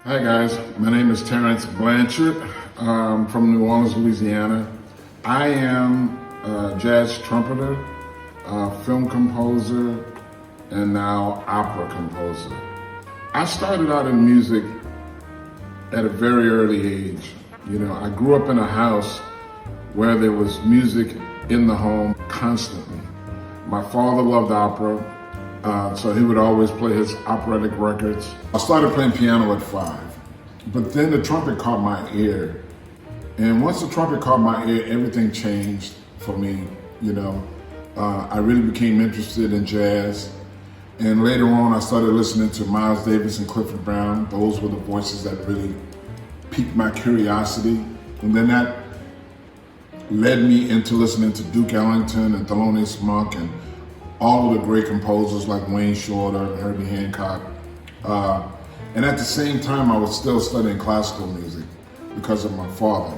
Hi guys, my name is Terrence Blanchard from New Orleans, Louisiana. I am a jazz trumpeter, film composer, and now opera composer. I started out in music at a very early age. You know, I grew up in a house where there was music in the home constantly. My father loved opera, so he would always play his operatic records. I started playing piano at 5, but then the trumpet caught my ear. And once the trumpet caught my ear, everything changed for me, you know. I really became interested in jazz. And later on, I started listening to Miles Davis and Clifford Brown. Those were the voices that really piqued my curiosity. And then that led me into listening to Duke Ellington and Thelonious Monk and all of the great composers like Wayne Shorter and Herbie Hancock. And at the same time, I was still studying classical music because of my father.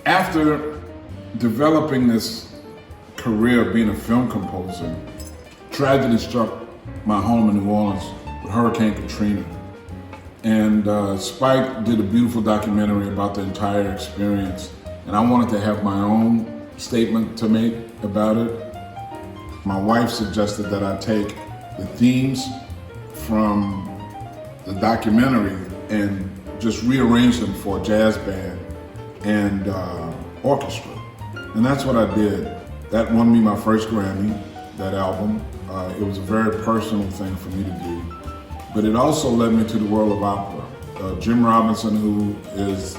After developing this career of being a film composer, tragedy struck my home in New Orleans with Hurricane Katrina. And Spike did a beautiful documentary about the entire experience. And I wanted to have my own statement to make about it. My wife suggested that I take the themes from the documentary and just rearrange them for a jazz band and orchestra. And that's what I did. That won me my first Grammy, that album. It was a very personal thing for me to do. But it also led me to the world of opera. Jim Robinson, who is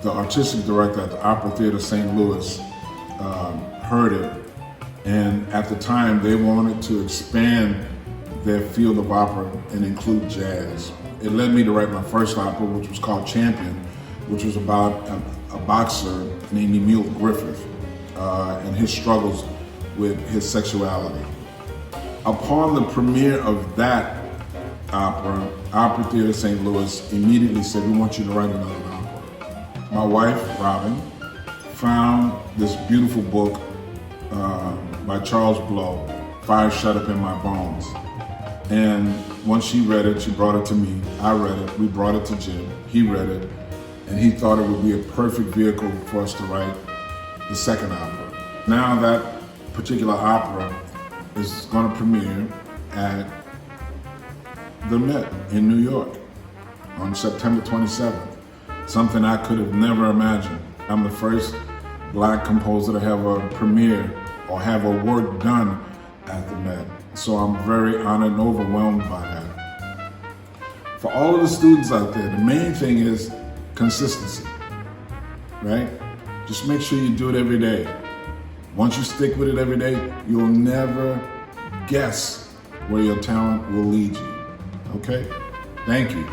the artistic director at the Opera Theater St. Louis, heard it. And at the time, they wanted to expand their field of opera and include jazz. It led me to write my first opera, which was called Champion, which was about a boxer named Emil Griffith and his struggles with his sexuality. Upon the premiere of that opera, Opera Theater St. Louis immediately said, "We want you to write another opera." My wife, Robin, found this beautiful book by Charles Blow, Fire Shut Up in My Bones. And once she read it, she brought it to me. I read it, we brought it to Jim. He read it, and he thought it would be a perfect vehicle for us to write the second opera. Now that particular opera is going to premiere at the Met in New York on September 27th. Something I could have never imagined. I'm the first Black composer to have a premiere or have a work done at the Met. So I'm very honored and overwhelmed by that. For all of the students out there, the main thing is consistency, right? Just make sure you do it every day. Once you stick with it every day, you'll never guess where your talent will lead you, okay? Thank you.